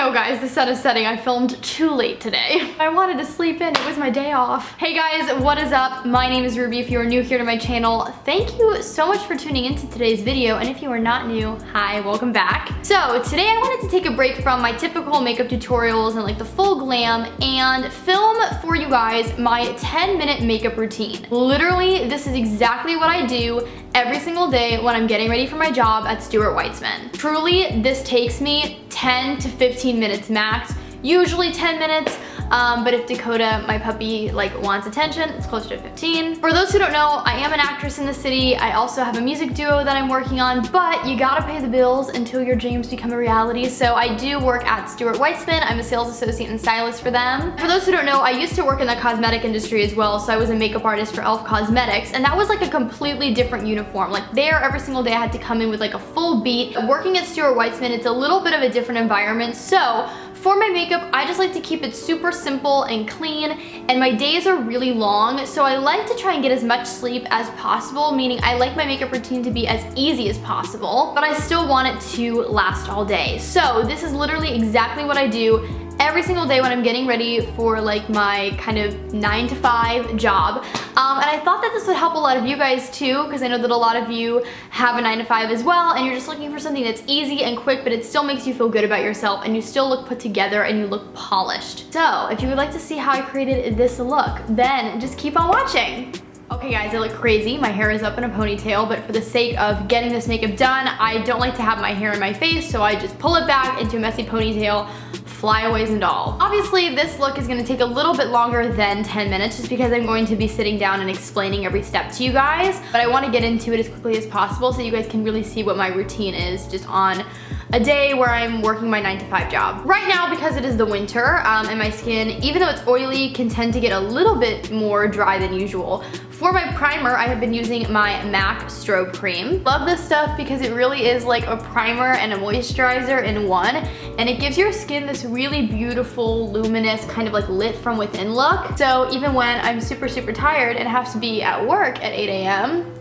No guys, the sun is setting. I filmed too late today. I wanted to sleep in, it was my day off. Hey guys, what is up? My name is Ruby. If you are new here to my channel, thank you so much for tuning into today's video. And if you are not new, hi, welcome back. So today I wanted to take a break from my typical makeup tutorials and like the full glam and film for you guys my 10-minute makeup routine. Literally, this is exactly what I do every single day when I'm getting ready for my job at Stuart Weitzman. Truly, this takes me 10 to 15 minutes max, usually 10 minutes, but if Dakota, my puppy, wants attention, it's closer to 15. For those who don't know, I am an actress in the city. I also have a music duo that I'm working on, but you gotta pay the bills until your dreams become a reality. So I do work at Stuart Weitzman. I'm a sales associate and stylist for them. For those who don't know, I used to work in the cosmetic industry as well, so I was a makeup artist for e.l.f. Cosmetics, and that was like a completely different uniform. Like there, every single day I had to come in with like a full beat. Working at Stuart Weitzman, it's a little bit of a different environment, so for my makeup, I just like to keep it super simple and clean, and my days are really long, so I like to try and get as much sleep as possible, meaning I like my makeup routine to be as easy as possible, but I still want it to last all day. So this is literally exactly what I do every single day when I'm getting ready for like my kind of 9-to-5 job. And I thought that this would help a lot of you guys too, because I know that a lot of you have a 9-to-5 as well, and you're just looking for something that's easy and quick, but it still makes you feel good about yourself and you still look put together and you look polished. So if you would like to see how I created this look, then just keep on watching. Okay guys, I look crazy. My hair is up in a ponytail, but for the sake of getting this makeup done, I don't like to have my hair in my face, so I just pull it back into a messy ponytail, flyaways and all. Obviously, this look is gonna take a little bit longer than 10 minutes just because I'm going to be sitting down and explaining every step to you guys, but I wanna get into it as quickly as possible so you guys can really see what my routine is just on a day where I'm working my 9-to-5 job. Right now, because it is the winter, and my skin, even though it's oily, can tend to get a little bit more dry than usual. For my primer, I have been using my MAC Strobe Cream. Love this stuff because it really is like a primer and a moisturizer in one, and it gives your skin this really beautiful, luminous, kind of like lit from within look. So even when I'm super, super tired and have to be at work at 8 a.m.,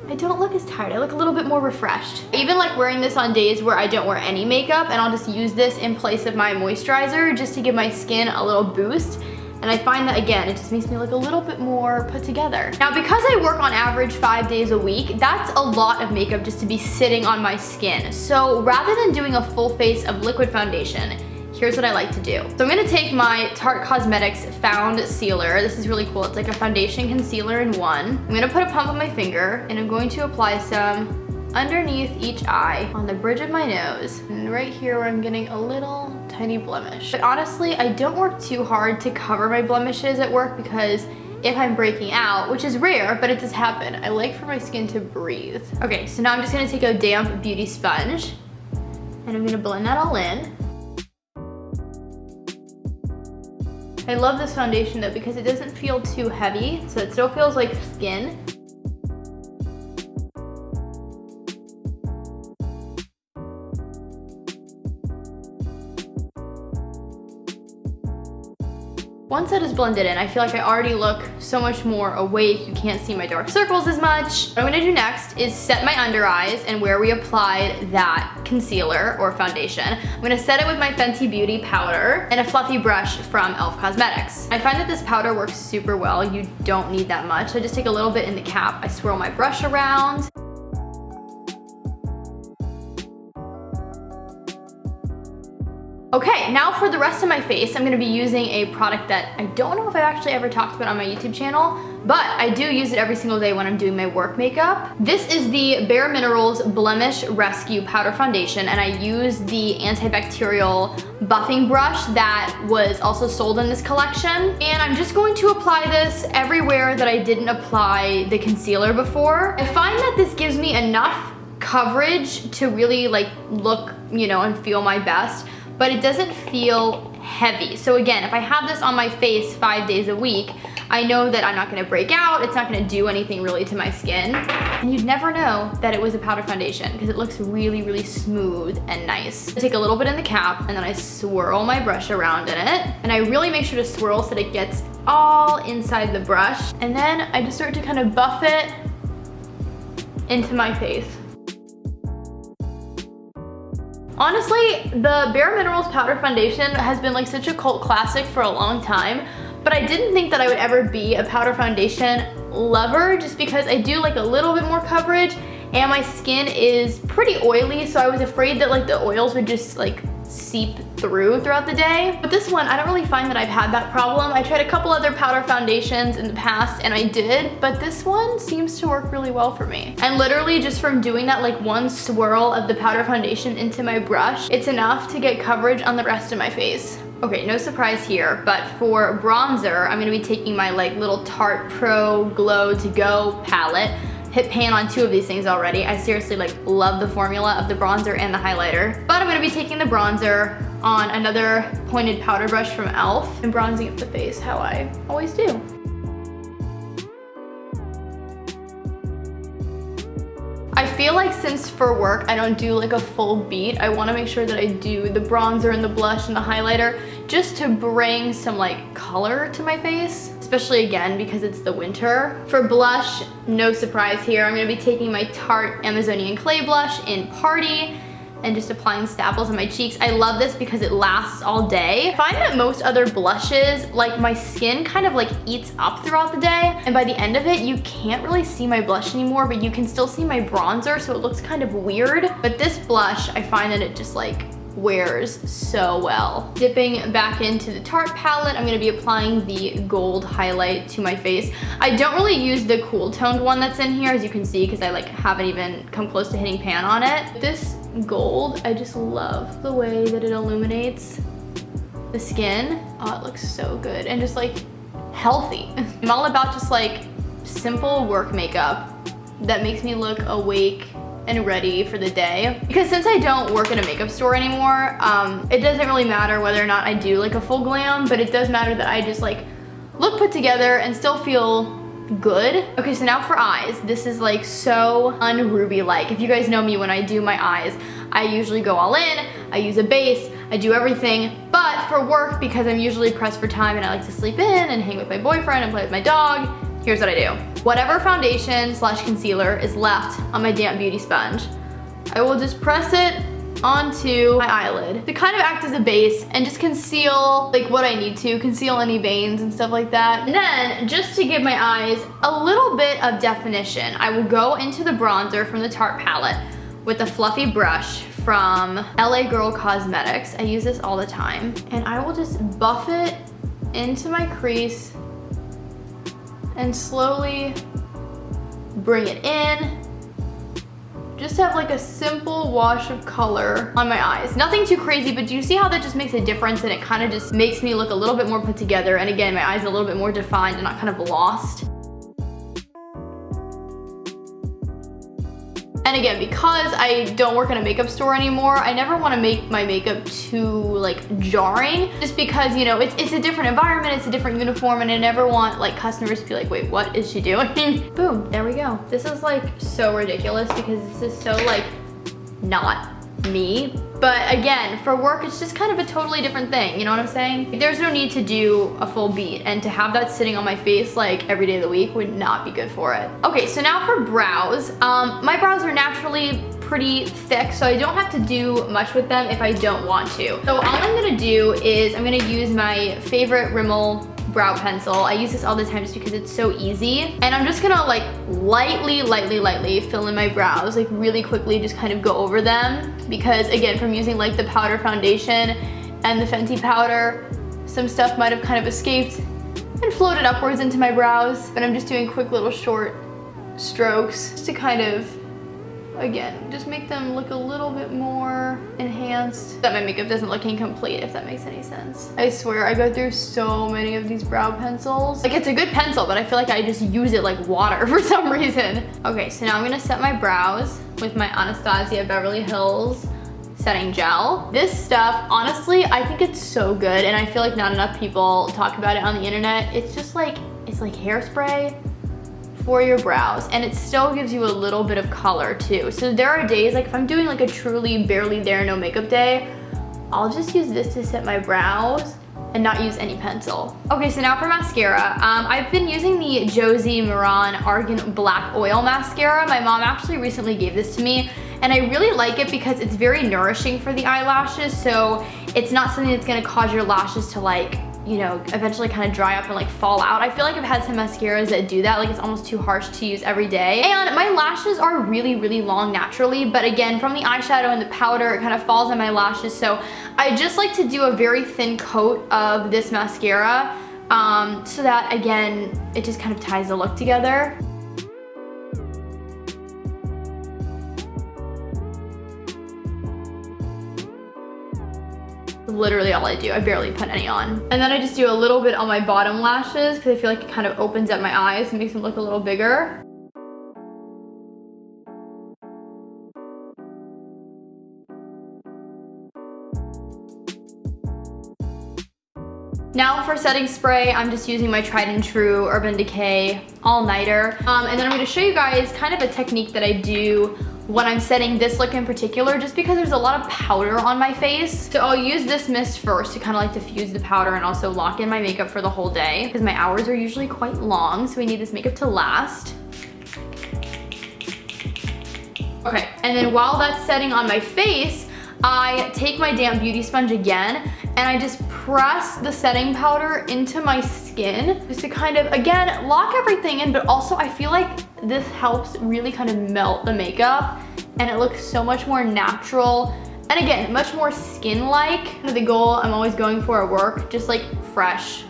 I don't look as tired. I look a little bit more refreshed. I even like wearing this on days where I don't wear any makeup, and I'll just use this in place of my moisturizer just to give my skin a little boost. And I find that, again, it just makes me look a little bit more put together. Now, because I work on average 5 days a week, that's a lot of makeup just to be sitting on my skin. So rather than doing a full face of liquid foundation, here's what I like to do. So I'm gonna take my Tarte Cosmetics Found Sealer. This is really cool. It's like a foundation concealer in one. I'm gonna put a pump on my finger, and I'm going to apply some underneath each eye, on the bridge of my nose, and right here where I'm getting a little tiny blemish. But honestly, I don't work too hard to cover my blemishes at work because if I'm breaking out, which is rare, but it does happen, I like for my skin to breathe. Okay, so now I'm just gonna take a damp beauty sponge, and I'm gonna blend that all in. I love this foundation though because it doesn't feel too heavy, so it still feels like skin. Once that is blended in, I feel like I already look so much more awake. You can't see my dark circles as much. What I'm gonna do next is set my under eyes and where we applied that concealer or foundation. I'm gonna set it with my Fenty Beauty powder and a fluffy brush from e.l.f. Cosmetics. I find that this powder works super well. You don't need that much. So I just take a little bit in the cap. I swirl my brush around. Okay, now for the rest of my face, I'm gonna be using a product that I don't know if I've actually ever talked about on my YouTube channel, but I do use it every single day when I'm doing my work makeup. This is the Bare Minerals Blemish Rescue Powder Foundation, and I use the antibacterial buffing brush that was also sold in this collection. And I'm just going to apply this everywhere that I didn't apply the concealer before. I find that this gives me enough coverage to really look, and feel my best, but it doesn't feel heavy. So again, if I have this on my face 5 days a week, I know that I'm not gonna break out, it's not gonna do anything really to my skin. And you'd never know that it was a powder foundation because it looks really, really smooth and nice. I take a little bit in the cap and then I swirl my brush around in it. And I really make sure to swirl so that it gets all inside the brush. And then I just start to kind of buff it into my face. Honestly, the Bare Minerals Powder Foundation has been like such a cult classic for a long time, but I didn't think that I would ever be a powder foundation lover just because I do like a little bit more coverage and my skin is pretty oily, so I was afraid that like the oils would just like seep throughout the day. But this one, I don't really find that I've had that problem. I tried a couple other powder foundations in the past and I did, but this one seems to work really well for me. And literally just from doing that like one swirl of the powder foundation into my brush, it's enough to get coverage on the rest of my face. Okay, no surprise here, but for bronzer, I'm gonna be taking my like little Tarte Pro Glow To Go palette. Hit pan on 2 of these things already. I seriously like love the formula of the bronzer and the highlighter. But I'm gonna be taking the bronzer on another pointed powder brush from e.l.f. and bronzing up the face how I always do. I feel like since for work I don't do like a full beat, I wanna make sure that I do the bronzer and the blush and the highlighter just to bring some like color to my face, especially again because it's the winter. For blush, no surprise here, I'm gonna be taking my Tarte Amazonian Clay Blush in Party and just applying staples on my cheeks. I love this because it lasts all day. I find that most other blushes, like my skin kind of like eats up throughout the day, and by the end of it, you can't really see my blush anymore, but you can still see my bronzer, so it looks kind of weird. But this blush, I find that it just like wears so well. Dipping back into the Tarte palette, I'm gonna be applying the gold highlight to my face. I don't really use the cool toned one that's in here, as you can see, because I like haven't even come close to hitting pan on it. This gold, I just love the way that it illuminates the skin. Oh, it looks so good and just like healthy. I'm all about just like simple work makeup that makes me look awake and ready for the day. Because since I don't work in a makeup store anymore, it doesn't really matter whether or not I do like a full glam, but it does matter that I just like look put together and still feel good. Okay, so now for eyes. This is like so un-Ruby-like. If you guys know me, when I do my eyes, I usually go all in, I use a base, I do everything. But for work, because I'm usually pressed for time and I like to sleep in and hang with my boyfriend and play with my dog, here's what I do. Whatever foundation / concealer is left on my damp beauty sponge, I will just press it onto my eyelid to kind of act as a base and just conceal like what I need to, conceal any veins and stuff like that. And then just to give my eyes a little bit of definition, I will go into the bronzer from the Tarte palette with a fluffy brush from LA Girl Cosmetics. I use this all the time. And I will just buff it into my crease and slowly bring it in. Just have like a simple wash of color on my eyes. Nothing too crazy, but do you see how that just makes a difference and it kind of just makes me look a little bit more put together, and again, my eyes are a little bit more defined and not kind of lost. And again, because I don't work in a makeup store anymore, I never want to make my makeup too like jarring, just because, you know, it's a different environment, it's a different uniform, and I never want like customers to be like, wait, what is she doing? Boom, there we go. This is like so ridiculous because this is so like not me. But again, for work, it's just kind of a totally different thing, you know what I'm saying? There's no need to do a full beat, and to have that sitting on my face like every day of the week would not be good for it. Okay, so now for brows. My brows are naturally pretty thick, so I don't have to do much with them if I don't want to. So all I'm gonna do is I'm gonna use my favorite Rimmel brow pencil. I use this all the time just because it's so easy. And I'm just gonna like lightly fill in my brows, like really quickly, just kind of go over them. Because again, from using like the powder foundation and the Fenty powder, some stuff might have kind of escaped and floated upwards into my brows. But I'm just doing quick little short strokes just to kind of, again, just make them look a little bit more enhanced. That my makeup doesn't look incomplete, if that makes any sense. I swear, I go through so many of these brow pencils. Like, it's a good pencil, but I feel like I just use it like water for some reason. Okay, so now I'm gonna set my brows with my Anastasia Beverly Hills setting gel. This stuff, honestly, I think it's so good, and I feel like not enough people talk about it on the internet. It's just like, it's like hairspray for your brows, and it still gives you a little bit of color too. So there are days, like if I'm doing like a truly barely there no makeup day, I'll just use this to set my brows and not use any pencil. Okay, so now for mascara. I've been using the Josie Maran Argan Black Oil Mascara. My mom actually recently gave this to me, and I really like it because it's very nourishing for the eyelashes, so it's not something that's gonna cause your lashes to like, you know, eventually kind of dry up and like fall out. I feel like I've had some mascaras that do that, like it's almost too harsh to use every day. And my lashes are really, really long naturally, but again, from the eyeshadow and the powder, it kind of falls on my lashes, so I just like to do a very thin coat of this mascara so that, again, it just kind of ties the look together. Literally all I do. I barely put any on. And then I just do a little bit on my bottom lashes because I feel like it kind of opens up my eyes and makes them look a little bigger. Now for setting spray, I'm just using my tried and true Urban Decay All Nighter. And then I'm gonna show you guys kind of a technique that I do when I'm setting this look in particular, just because there's a lot of powder on my face. So I'll use this mist first to kind of like diffuse the powder and also lock in my makeup for the whole day, because my hours are usually quite long, so we need this makeup to last. Okay, and then while that's setting on my face, I take my damp beauty sponge again and I just press the setting powder into my skin just to kind of, again, lock everything in, but also I feel like this helps really kind of melt the makeup and it looks so much more natural and, again, much more skin-like. The goal I'm always going for at work, just like fresh,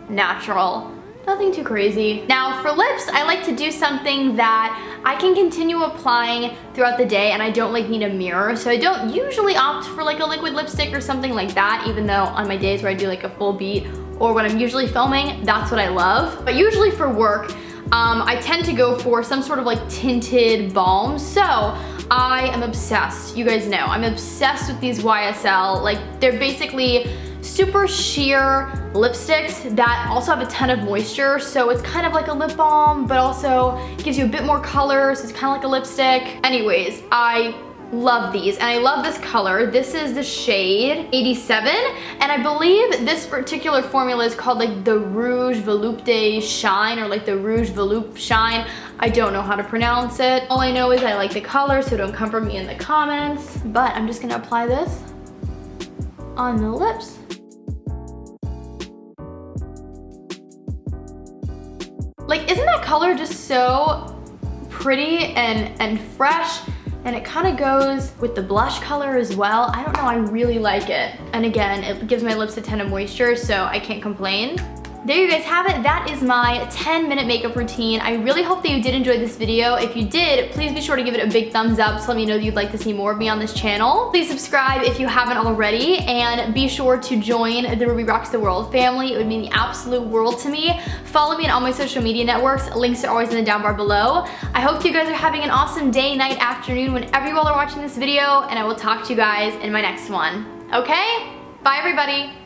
natural. Nothing too crazy. Now for lips, I like to do something that I can continue applying throughout the day and I don't like need a mirror. So I don't usually opt for like a liquid lipstick or something like that, even though on my days where I do like a full beat or when I'm usually filming, that's what I love. But usually for work, I tend to go for some sort of like tinted balm. So I am obsessed, you guys know, I'm obsessed with these YSL. Like they're basically super sheer lipsticks that also have a ton of moisture, so it's kind of like a lip balm but also gives you a bit more color, so it's kind of like a lipstick. Anyways, I love these and I love this color. This is the shade 87 and I believe this particular formula is called like the Rouge Volupté Shine or like the Rouge Volupté Shine. I don't know how to pronounce it. All I know is I like the color, so don't come for me in the comments. But I'm just gonna apply this on the lips. Like, isn't that color just so pretty and fresh? And it kind of goes with the blush color as well. I don't know, I really like it. And again, it gives my lips a ton of moisture, so I can't complain. There you guys have it. That is my 10-minute makeup routine. I really hope that you did enjoy this video. If you did, please be sure to give it a big thumbs up to let me know that you'd like to see more of me on this channel. Please subscribe if you haven't already, and be sure to join the Ruby Rocks the World family. It would mean the absolute world to me. Follow me on all my social media networks. Links are always in the down bar below. I hope you guys are having an awesome day, night, afternoon, whenever you all are watching this video, and I will talk to you guys in my next one. Okay? Bye, everybody.